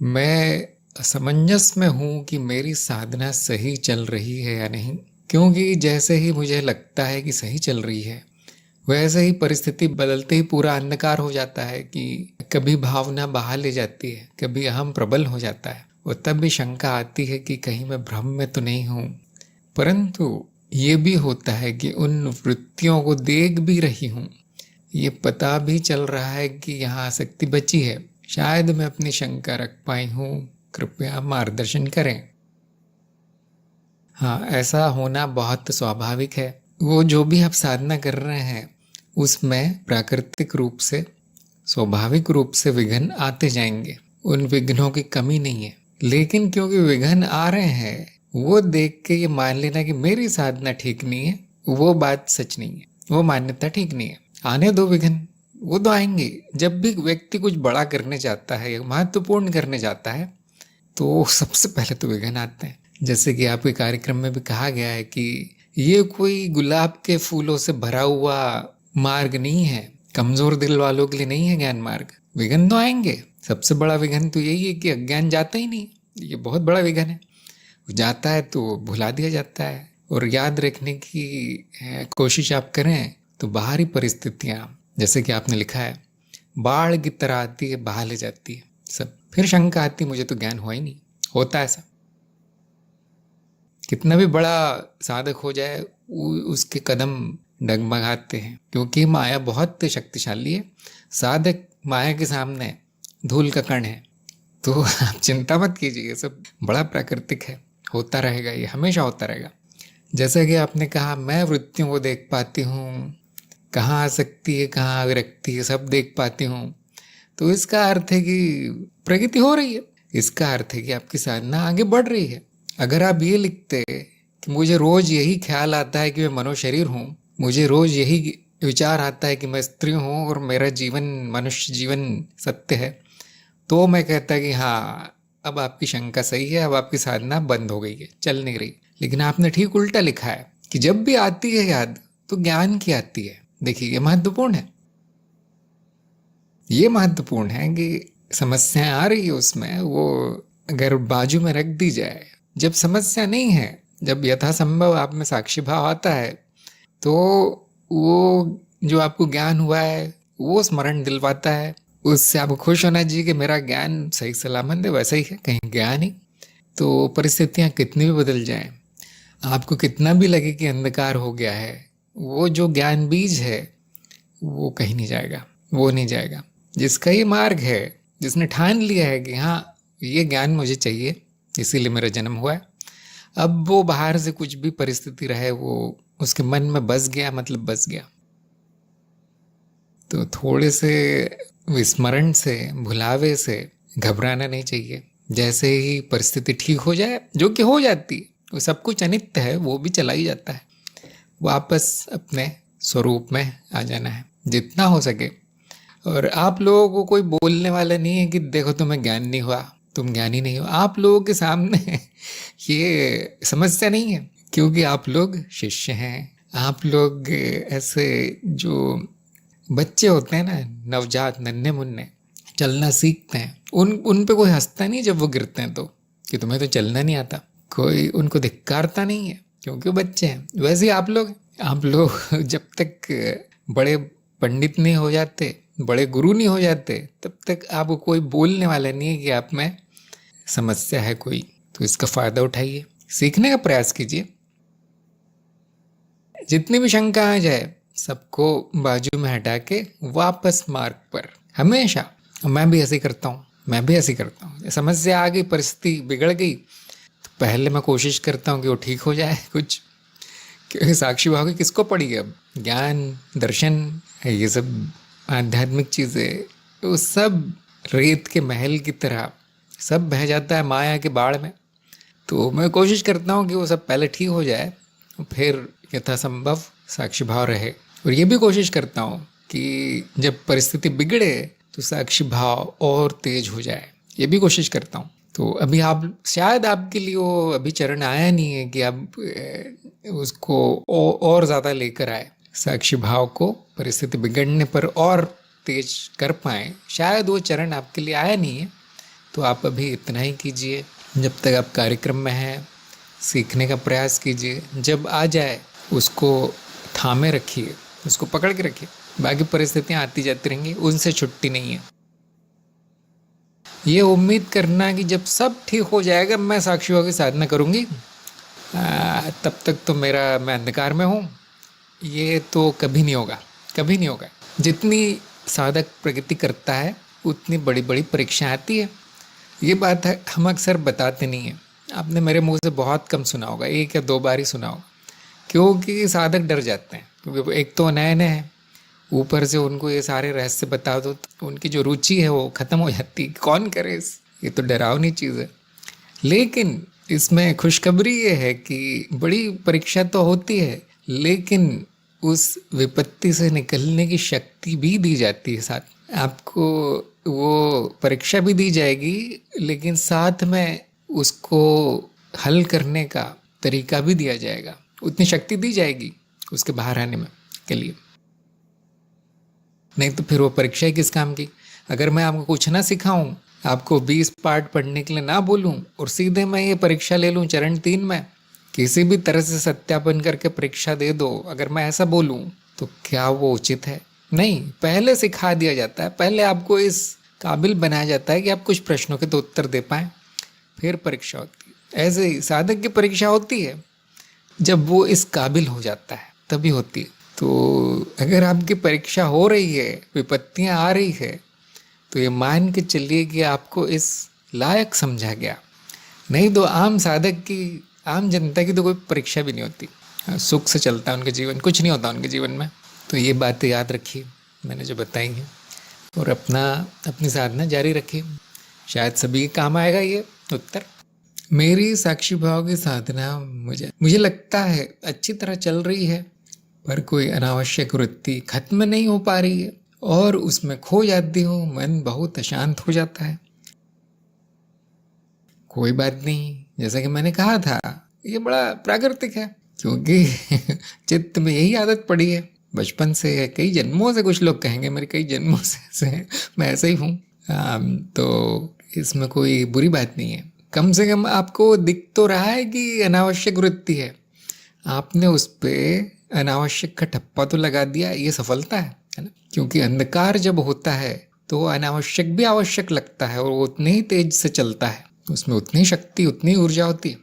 मैं असमंजस में हूँ कि मेरी साधना सही चल रही है या नहीं। क्योंकि जैसे ही मुझे लगता है कि सही चल रही है, वैसे ही परिस्थिति बदलते ही पूरा अंधकार हो जाता है कि कभी भावना बहा ले जाती है, कभी अहम प्रबल हो जाता है और तब भी शंका आती है कि कहीं मैं भ्रम में तो नहीं हूँ। परंतु ये भी होता है कि उन वृत्तियों को देख भी रही हूँ, ये पता भी चल रहा है कि यहाँ आसक्ति बची है। शायद मैं अपनी शंका रख पाई हूँ, कृपया मार्गदर्शन करें। हाँ, ऐसा होना बहुत स्वाभाविक है। वो जो भी आप साधना कर रहे हैं उसमें प्राकृतिक रूप से, स्वाभाविक रूप से विघ्न आते जाएंगे। उन विघ्नों की कमी नहीं है, लेकिन क्योंकि विघ्न आ रहे हैं, वो देख के ये मान लेना कि मेरी साधना ठीक नहीं है, वो बात सच नहीं है, वो मान्यता ठीक नहीं है। आने दो विघ्न, वो तो आएंगे। जब भी व्यक्ति कुछ बड़ा करने जाता है या महत्वपूर्ण करने जाता है तो सबसे पहले तो विघ्न आते हैं। जैसे कि आपके कार्यक्रम में भी कहा गया है कि ये कोई गुलाब के फूलों से भरा हुआ मार्ग नहीं है, कमजोर दिल वालों के लिए नहीं है ज्ञान मार्ग। विघ्न तो आएंगे। सबसे बड़ा विघ्न तो यही है कि अज्ञान जाता ही नहीं। ये बहुत बड़ा विघ्न है। जाता है तो भुला दिया जाता है। और याद रखने की कोशिश आप करें तो बाहरी परिस्थितियां, जैसे कि आपने लिखा है, बाढ़ की तरह आती है, बहा ले जाती है सब। फिर शंका आती, मुझे तो ज्ञान हुआ ही नहीं। होता ऐसा, कितना भी बड़ा साधक हो जाए उसके कदम डगमगाते हैं, क्योंकि माया बहुत शक्तिशाली है। साधक माया के सामने धूल का कण है। तो आप चिंता मत कीजिए, सब बड़ा प्राकृतिक है, होता रहेगा, ये हमेशा होता रहेगा। जैसा कि आपने कहा, मैं वृत्तियों को देख पाती हूँ, कहाँ आसक्ति है कहाँ विरक्ति है, सब देख पाती हूँ। तो इसका अर्थ है कि प्रगति हो रही है। इसका अर्थ है कि आपकी साधना आगे बढ़ रही है। अगर आप ये लिखते कि मुझे रोज यही ख्याल आता है कि मैं मनुष्य हूँ, मुझे रोज यही विचार आता है कि मैं स्त्री हूँ और मेरा जीवन मनुष्य जीवन सत्य है, तो मैं कहता कि हाँ, अब आपकी शंका सही है, अब आपकी साधना बंद हो गई है, चल नहीं रही। लेकिन आपने ठीक उल्टा लिखा है कि जब भी आती है याद तो ज्ञान की आती है। देखिए, ये महत्वपूर्ण है। ये महत्वपूर्ण है कि समस्याएं आ रही है उसमें, वो अगर बाजू में रख दी जाए, जब समस्या नहीं है, जब यथासंभव आप में साक्षी भाव आता है, तो वो जो आपको ज्ञान हुआ है वो स्मरण दिलवाता है। उससे आपको खुश होना चाहिए कि मेरा ज्ञान सही सलामत है, वैसा ही है, कहीं गया नहीं। तो परिस्थितियां कितनी भी बदल जाएं, आपको कितना भी लगे कि अंधकार हो गया है, वो जो ज्ञान बीज है वो कहीं नहीं जाएगा, वो नहीं जाएगा। जिसका ये मार्ग है, जिसने ठान लिया है कि हाँ, ये ज्ञान मुझे चाहिए, इसीलिए मेरा जन्म हुआ है, अब वो बाहर से कुछ भी परिस्थिति रहे, वो उसके मन में बस गया, मतलब बस गया। तो थोड़े से विस्मरण से, भुलावे से घबराना नहीं चाहिए। जैसे ही परिस्थिति ठीक हो जाए, जो कि हो जाती है, वो सब कुछ अनित्य है, वो भी चला ही जाता है, वापस अपने स्वरूप में आ जाना है जितना हो सके। और आप लोगों को कोई बोलने वाला नहीं है कि देखो तुम्हें ज्ञान नहीं हुआ, तुम ज्ञानी नहीं हो। आप लोगों के सामने ये समस्या नहीं है, क्योंकि आप लोग शिष्य हैं। आप लोग ऐसे जो बच्चे होते हैं ना, नवजात नन्हे मुन्ने, चलना सीखते हैं, उन पे कोई हंसता नहीं जब वो गिरते हैं, तो कि तुम्हें तो चलना नहीं आता, कोई उनको धिक्कारता नहीं है, क्योंकि वो बच्चे हैं। वैसे ही आप लोग जब तक बड़े पंडित नहीं हो जाते, बड़े गुरु नहीं हो जाते, तब तक आपको कोई बोलने वाला नहीं है कि आप में समस्या है कोई। तो इसका फायदा उठाइए, सीखने का प्रयास कीजिए। जितनी भी शंका आ जाए, सबको बाजू में हटा के वापस मार्ग पर, हमेशा। मैं भी ऐसे करता हूँ, मैं भी ऐसे करता हूँ। समस्या आ गई, परिस्थिति बिगड़ गई, तो पहले मैं कोशिश करता हूँ कि वो ठीक हो जाए कुछ। क्योंकि साक्षी भाव की किसको पड़ी है अब? ज्ञान, दर्शन, ये सब आध्यात्मिक चीज़ें, वो सब रेत के महल की तरह सब बह जाता है माया के बाढ़ में। तो मैं कोशिश करता हूँ कि वो सब पहले ठीक हो जाए, फिर यथासंभव साक्षी भाव रहे। और ये भी कोशिश करता हूँ कि जब परिस्थिति बिगड़े तो साक्षी भाव और तेज हो जाए, ये भी कोशिश करता हूँ। तो अभी आप, शायद आपके लिए वो अभी चरण आया नहीं है कि आप उसको और ज़्यादा लेकर आए, साक्षी भाव को परिस्थिति बिगड़ने पर और तेज कर पाए। शायद वो चरण आपके लिए आया नहीं है, तो आप अभी इतना ही कीजिए। जब तक आप कार्यक्रम में हैं, सीखने का प्रयास कीजिए। जब आ जाए उसको थामे रखिए, उसको पकड़ के रखिए। बाकी परिस्थितियाँ आती जाती रहेंगी, उनसे छुट्टी नहीं है। ये उम्मीद करना कि जब सब ठीक हो जाएगा मैं साक्षी भाव की साधना करूँगी, तब तक तो मैं अंधकार में हूँ, ये तो कभी नहीं होगा, कभी नहीं होगा। जितनी साधक प्रगति करता है उतनी बड़ी बड़ी परीक्षाएं आती है। ये बात है हम अक्सर बताते नहीं हैं। आपने मेरे मुंह से बहुत कम सुना होगा, 1 या 2 बार ही सुना होगा, क्योंकि साधक डर जाते हैं। क्योंकि एक तो नए नए हैं, ऊपर से उनको ये सारे रहस्य बता दो तो उनकी जो रुचि है वो ख़त्म हो जाती है। कौन करे ये तो डरावनी चीज़ है। लेकिन इसमें खुशखबरी ये है कि बड़ी परीक्षा तो होती है, लेकिन उस विपत्ति से निकलने की शक्ति भी दी जाती है। साथ आपको वो परीक्षा भी दी जाएगी, लेकिन साथ में उसको हल करने का तरीका भी दिया जाएगा, उतनी शक्ति दी जाएगी उसके बाहर आने में के लिए। नहीं तो फिर वो परीक्षा ही किस काम की। अगर मैं आपको कुछ ना सिखाऊं, आपको 20 पार्ट पढ़ने के लिए ना बोलूं और सीधे मैं ये परीक्षा ले लूं चरण 3 में, किसी भी तरह से सत्यापन करके परीक्षा दे दो, अगर मैं ऐसा बोलूं तो क्या वो उचित है? नहीं, पहले सिखा दिया जाता है, पहले आपको इस काबिल बनाया जाता है कि आप कुछ प्रश्नों के तो उत्तर दे पाएँ, फिर परीक्षा होती है। ऐसे ही साधक की परीक्षा होती है जब वो इस काबिल हो जाता है, तभी होती है। तो अगर आपकी परीक्षा हो रही है, विपत्तियां आ रही है, तो ये मान के चलिए कि आपको इस लायक समझा गया। नहीं तो आम साधक की, आम जनता की तो कोई परीक्षा भी नहीं होती, सुख से चलता है उनके जीवन, कुछ नहीं होता उनके जीवन में। तो ये बातें याद रखिए मैंने जो बताई हैं, और अपनी साधना जारी रखिए, शायद सभी के काम आएगा ये उत्तर। मेरी साक्षी भाव की साधना मुझे लगता है अच्छी तरह चल रही है, पर कोई अनावश्यक वृत्ति खत्म नहीं हो पा रही है और उसमें खो जाती हूँ, मन बहुत अशांत हो जाता है। कोई बात नहीं, जैसा कि मैंने कहा था, ये बड़ा प्राकृतिक है, क्योंकि चित्त में यही आदत पड़ी है बचपन से, कई जन्मों से। कुछ लोग कहेंगे मेरे कई जन्मों से मैं ऐसा ही हूँ। तो इसमें कोई बुरी बात नहीं है। कम से कम आपको दिख तो रहा है कि अनावश्यक वृत्ति है, आपने उस पर अनावश्यक का ठप्पा तो लगा दिया, ये सफलता है ना। क्योंकि अंधकार जब होता है तो अनावश्यक भी आवश्यक लगता है, और वो उतने ही तेज से चलता है, उसमें उतनी शक्ति, उतनी ऊर्जा होती है।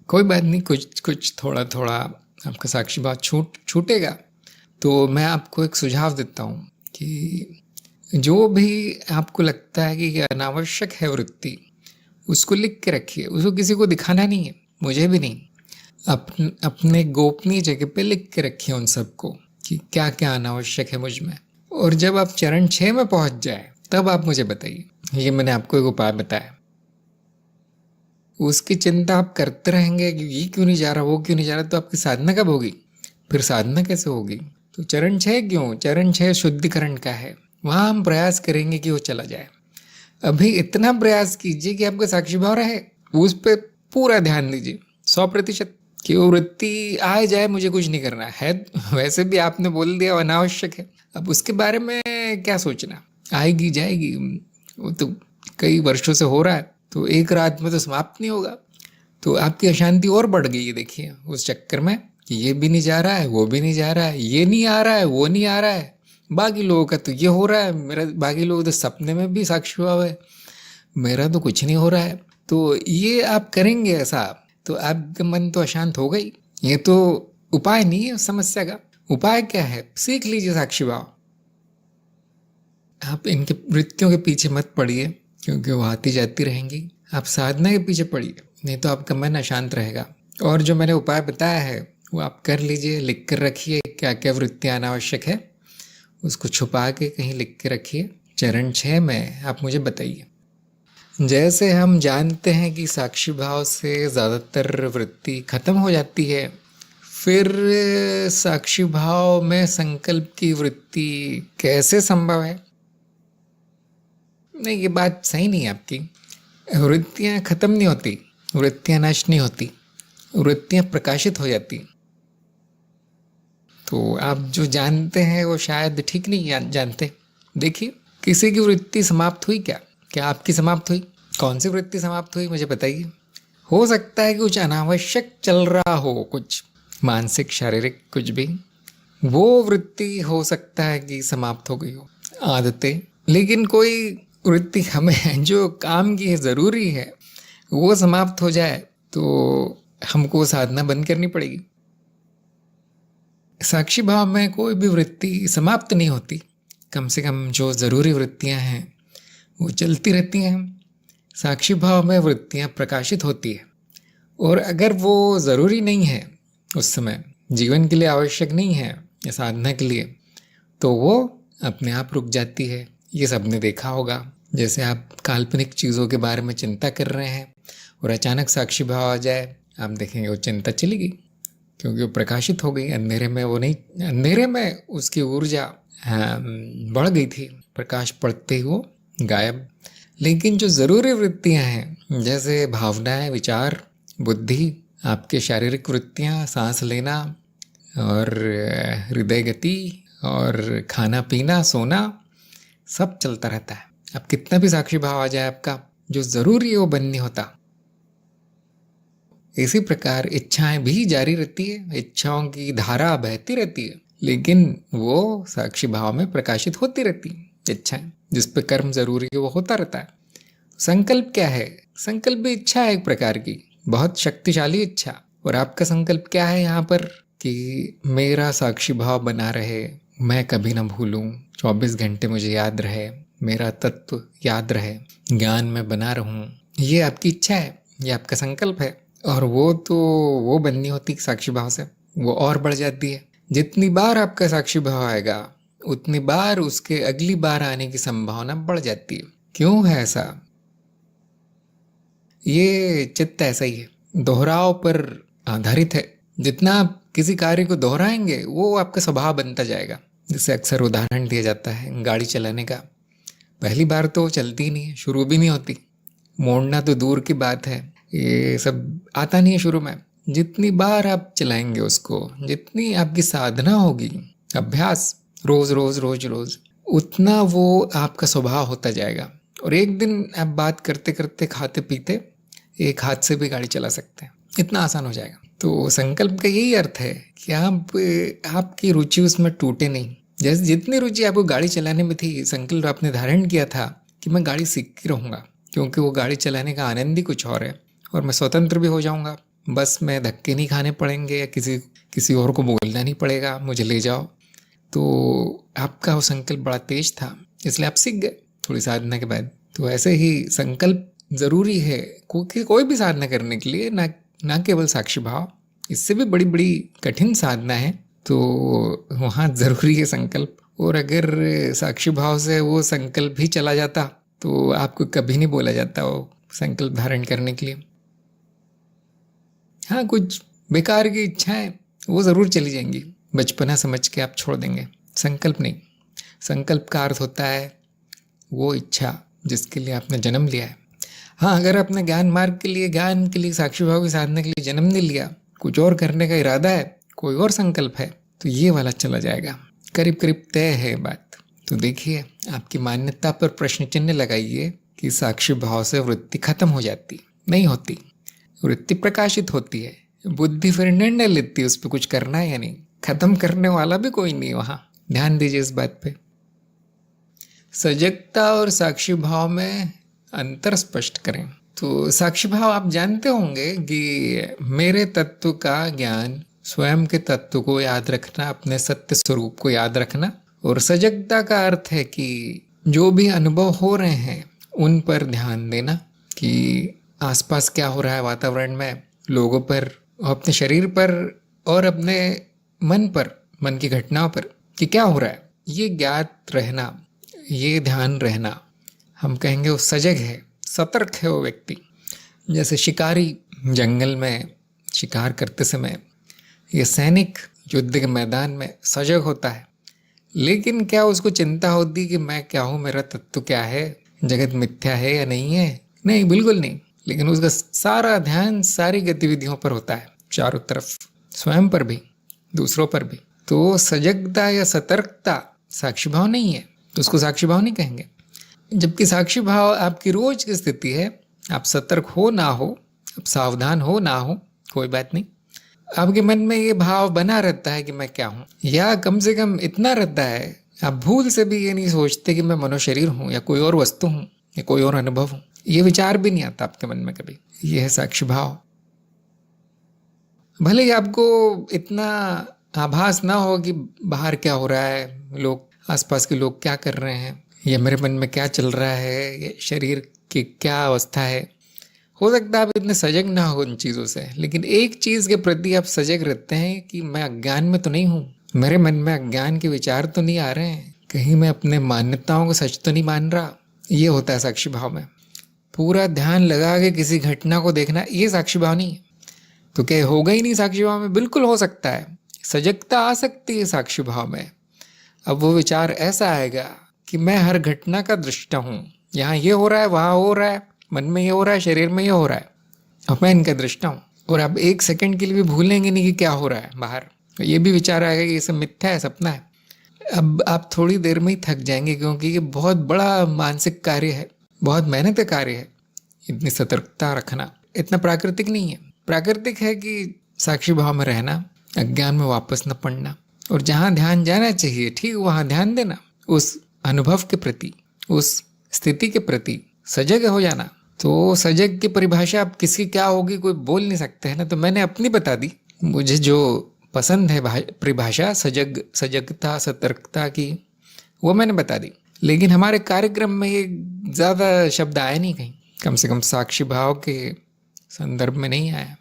कोई बात नहीं, कुछ थोड़ा थोड़ा आपका साक्षी भाव छूटेगा। तो मैं आपको एक सुझाव देता हूँ कि जो भी आपको लगता है कि अनावश्यक है वृत्ति, उसको लिख के रखिए। उसको किसी को दिखाना नहीं है, मुझे भी नहीं, अपने गोपनीय जगह पे लिख के रखिए उन सबको कि क्या क्या अनावश्यक है मुझ में। और जब आप चरण 6 में पहुंच जाए तब आप मुझे बताइए। ये मैंने आपको एक उपाय बताया, उसकी चिंता आप करते रहेंगे कि ये क्यों नहीं जा रहा, वो क्यों नहीं जा रहा, तो आपकी साधना कब होगी? फिर साधना कैसे होगी? तो चरण 6 क्यों? चरण 6 शुद्धिकरण का है, वहाँ हम प्रयास करेंगे कि वो चला जाए। अभी इतना प्रयास कीजिए कि आपका साक्षी भाव रहे, उस पर पूरा ध्यान दीजिए 100%, कि वो वृत्ति आए जाए, मुझे कुछ नहीं करना है। वैसे भी आपने बोल दिया अनावश्यक है, अब उसके बारे में क्या सोचना, आएगी जाएगी, वो तो कई वर्षों से हो रहा है, तो एक रात में तो समाप्त नहीं होगा। तो आपकी अशांति और बढ़ गई है, देखिए, उस चक्कर में कि ये भी नहीं जा रहा है, वो भी नहीं जा रहा है, ये नहीं आ रहा है, वो नहीं आ रहा है, बाकी लोगों का तो ये हो रहा है, मेरा बाकी लोग तो सपने में भी साक्षी भाव है, मेरा तो कुछ नहीं हो रहा है। तो ये आप करेंगे ऐसा तो आपका मन तो अशांत हो गई। ये तो उपाय नहीं है समस्या का। उपाय क्या है? सीख लीजिए साक्षी भाव। आप इनके वृत्तियों के पीछे मत पड़िए, क्योंकि वो आती जाती रहेंगी। आप साधना के पीछे पड़िए, नहीं तो आपका मन अशांत रहेगा। और जो मैंने उपाय बताया है वो आप कर लीजिए, लिख कर रखिए क्या क्या वृत्तियाँ अनावश्यक है, उसको छुपा के कहीं लिख के रखिए। चरण 6 में आप मुझे बताइए। जैसे हम जानते हैं कि साक्षी भाव से ज़्यादातर वृत्ति खत्म हो जाती है, फिर साक्षी भाव में संकल्प की वृत्ति कैसे संभव है? नहीं, ये बात सही नहीं है आपकी। वृत्तियाँ खत्म नहीं होती, वृत्तियाँ नष्ट नहीं होती, वृत्तियाँ प्रकाशित हो जाती। तो आप जो जानते हैं वो शायद ठीक नहीं जानते। देखिए, किसी की वृत्ति समाप्त हुई क्या? क्या आपकी समाप्त हुई? कौन सी वृत्ति समाप्त हुई मुझे बताइए। हो सकता है कि कुछ अनावश्यक चल रहा हो, कुछ मानसिक शारीरिक कुछ भी, वो वृत्ति हो सकता है कि समाप्त हो गई हो, आदतें। लेकिन कोई वृत्ति हमें जो काम की है, ज़रूरी है, वो समाप्त हो जाए तो हमको साधना बंद करनी पड़ेगी। साक्षी भाव में कोई भी वृत्ति समाप्त नहीं होती। कम से कम जो ज़रूरी वृत्तियां हैं वो चलती रहती हैं। साक्षी भाव में वृत्तियां प्रकाशित होती है, और अगर वो ज़रूरी नहीं है, उस समय जीवन के लिए आवश्यक नहीं है या साधना के लिए, तो वो अपने आप रुक जाती है। ये सबने देखा होगा। जैसे आप काल्पनिक चीज़ों के बारे में चिंता कर रहे हैं और अचानक साक्षी भाव आ जाए, आप देखेंगे वो चिंता चली गई, क्योंकि वो प्रकाशित हो गई। अंधेरे में वो नहीं, अंधेरे में उसकी ऊर्जा बढ़ गई थी, प्रकाश पड़ते ही वो गायब। लेकिन जो ज़रूरी वृत्तियां हैं, जैसे भावनाएं, विचार, बुद्धि, आपके शारीरिक वृत्तियां, सांस लेना और हृदय गति और खाना पीना, सोना, सब चलता रहता है। अब कितना भी साक्षी भाव आ जाए आपका, जो ज़रूरी है वो बंद नहीं होता। इसी प्रकार इच्छाएं भी जारी रहती है, इच्छाओं की धारा बहती रहती है, लेकिन वो साक्षी भाव में प्रकाशित होती रहती है। इच्छाएं, जिस पे कर्म जरूरी है वो होता रहता है। संकल्प क्या है? संकल्प भी इच्छा है एक प्रकार की, बहुत शक्तिशाली इच्छा। और आपका संकल्प क्या है यहाँ पर? कि मेरा साक्षी भाव बना रहे, मैं कभी ना भूलूं, 24 घंटे मुझे याद रहे, मेरा तत्व याद रहे, ज्ञान में बना रहूं। ये आपकी इच्छा है, ये आपका संकल्प है। और वो तो वो बननी होती साक्षी भाव से, वो और बढ़ जाती है। जितनी बार आपका साक्षी भाव आएगा, उतनी बार उसके अगली बार आने की संभावना बढ़ जाती है। क्यों है ऐसा? ये चित्त ऐसा ही है, दोहराव पर आधारित है। जितना आप किसी कार्य को दोहराएंगे, वो आपका स्वभाव बनता जाएगा। जैसे अक्सर उदाहरण दिया जाता है गाड़ी चलाने का। पहली बार तो चलती नहीं है, शुरू भी नहीं होती, मोड़ना तो दूर की बात है, ये सब आता नहीं है शुरू में। जितनी बार आप चलाएंगे उसको, जितनी आपकी साधना होगी, अभ्यास, रोज रोज रोज रोज, उतना वो आपका स्वभाव होता जाएगा। और एक दिन आप बात करते करते, खाते पीते, एक हाथ से भी गाड़ी चला सकते हैं, इतना आसान हो जाएगा। तो संकल्प का यही अर्थ है कि आपकी रुचि उसमें टूटे नहीं। जैसे जितनी रुचि आपको गाड़ी चलाने में थी, संकल्प आपने धारण किया था कि मैं गाड़ी सीख के रहूँगा, क्योंकि वो गाड़ी चलाने का आनंद ही कुछ और है, और मैं स्वतंत्र भी हो जाऊँगा। बस मैं धक्के नहीं खाने पड़ेंगे, या किसी और को बोलना नहीं पड़ेगा मुझे ले जाओ। तो आपका वो संकल्प बड़ा तेज था, इसलिए आप सीख गए थोड़ी साधना के बाद। तो ऐसे ही संकल्प ज़रूरी है कोई भी साधना करने के लिए, ना केवल साक्षी भाव, इससे भी बड़ी बड़ी कठिन साधना है, तो वहाँ ज़रूरी है संकल्प। और अगर साक्षी भाव से वो संकल्प भी चला जाता, तो आपको कभी नहीं बोला जाता वो संकल्प धारण करने के लिए। हाँ, कुछ बेकार की इच्छाएं वो ज़रूर चली जाएंगी, बचपना समझ के आप छोड़ देंगे, संकल्प नहीं। संकल्प का अर्थ होता है वो इच्छा जिसके लिए आपने जन्म लिया है। हाँ, अगर आपने ज्ञान मार्ग के लिए, ज्ञान के लिए, साक्षी भाव की साधना के लिए जन्म नहीं लिया, कुछ और करने का इरादा है, कोई और संकल्प है, तो ये वाला चला जाएगा। करीब करीब तय है बात। तो देखिए, आपकी मान्यता पर प्रश्न चिन्ह लगाइए कि साक्षी भाव से वृत्ति खत्म हो जाती, नहीं होती, वृत्ति प्रकाशित होती है। बुद्धि फिर निर्णय लेती है उस पर कुछ करना है या नहीं। खत्म करने वाला भी कोई नहीं वहाँ, ध्यान दीजिए इस बात पे। सजगता और साक्षी भाव में अंतर स्पष्ट करें। तो साक्षी भाव आप जानते होंगे कि मेरे तत्व का ज्ञान, स्वयं के तत्व को याद रखना, अपने सत्य स्वरूप को याद रखना। और सजगता का अर्थ है कि जो भी अनुभव हो रहे हैं उन पर ध्यान देना, कि आसपास क्या हो रहा है, वातावरण में, लोगों पर, अपने शरीर पर और अपने मन पर, मन की घटनाओं पर, कि क्या हो रहा है, ये ज्ञात रहना, ये ध्यान रहना। हम कहेंगे वो सजग है, सतर्क है वो व्यक्ति। जैसे शिकारी जंगल में शिकार करते समय, ये सैनिक युद्ध के मैदान में सजग होता है। लेकिन क्या उसको चिंता होती कि मैं क्या हूँ, मेरा तत्व क्या है, जगत मिथ्या है या नहीं है? नहीं, बिल्कुल नहीं। लेकिन उसका सारा ध्यान सारी गतिविधियों पर होता है, चारों तरफ, स्वयं पर भी, दूसरों पर भी। तो सजगता या सतर्कता साक्षी भाव नहीं है, तो उसको साक्षी भाव नहीं कहेंगे। जबकि साक्षी भाव आपकी रोज की स्थिति है। आप सतर्क हो ना हो, आप सावधान हो ना हो, कोई बात नहीं, आपके मन में ये भाव बना रहता है कि मैं क्या हूँ, या कम से कम इतना रहता है आप भूल से भी ये नहीं सोचते कि मैं मनुष्य हूँ या कोई और वस्तु हूँ या कोई और अनुभव हूँ। ये विचार भी नहीं आता आपके मन में कभी। ये है साक्षी भाव। भले ही आपको इतना आभास ना हो कि बाहर क्या हो रहा है, लोग आसपास के लोग क्या कर रहे हैं, या मेरे मन में क्या चल रहा है, ये शरीर की क्या अवस्था है। हो सकता है आप इतने सजग ना हो इन चीज़ों से, लेकिन एक चीज़ के प्रति आप सजग रहते हैं कि मैं अज्ञान में तो नहीं हूँ, मेरे मन में अज्ञान के विचार तो नहीं आ रहे हैं, कहीं मैं अपने मान्यताओं को सच तो नहीं मान रहा। ये होता है साक्षी भाव में। पूरा ध्यान लगा के किसी घटना को देखना, ये साक्षी भाव नहीं है। तो क्या होगा ही नहीं साक्षी भाव में? बिल्कुल हो सकता है, सजगता आ सकती है साक्षी भाव में। अब वो विचार ऐसा आएगा कि मैं हर घटना का दृष्टा हूँ, यहाँ ये हो रहा है, वहाँ हो रहा है, मन में ये हो रहा है, शरीर में ये हो रहा है, अब मैं इनका दृष्टा हूँ। और आप एक सेकंड के लिए भी भूलेंगे नहीं कि क्या हो रहा है बाहर। ये भी विचार आएगा कि ये सब मिथ्या है, सपना है। अब आप थोड़ी देर में ही थक जाएंगे, क्योंकि ये बहुत बड़ा मानसिक कार्य है, बहुत मेहनत का कार्य है। इतनी सतर्कता रखना इतना प्राकृतिक नहीं है। प्राकृतिक है कि साक्षी भाव में रहना, अज्ञान में वापस न पड़ना, और जहाँ ध्यान जाना चाहिए ठीक वहाँ ध्यान देना, उस अनुभव के प्रति, उस स्थिति के प्रति सजग हो जाना। तो सजग की परिभाषा अब किसकी क्या होगी कोई बोल नहीं सकते है ना। तो मैंने अपनी बता दी, मुझे जो पसंद है परिभाषा सजगता, सतर्कता की, वो मैंने बता दी। लेकिन हमारे कार्यक्रम में ये ज़्यादा शब्द आया नहीं कहीं, कम से कम साक्षी भाव के संदर्भ में नहीं आया।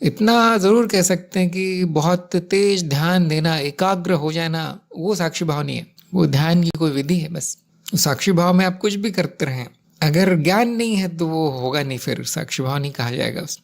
इतना ज़रूर कह सकते हैं कि बहुत तेज ध्यान देना, एकाग्र हो जाना, वो साक्षी भाव नहीं है, वो ध्यान की कोई विधि है बस। साक्षी भाव में आप कुछ भी करते रहें, अगर ज्ञान नहीं है तो वो होगा नहीं, फिर साक्षी भाव नहीं कहा जाएगा उस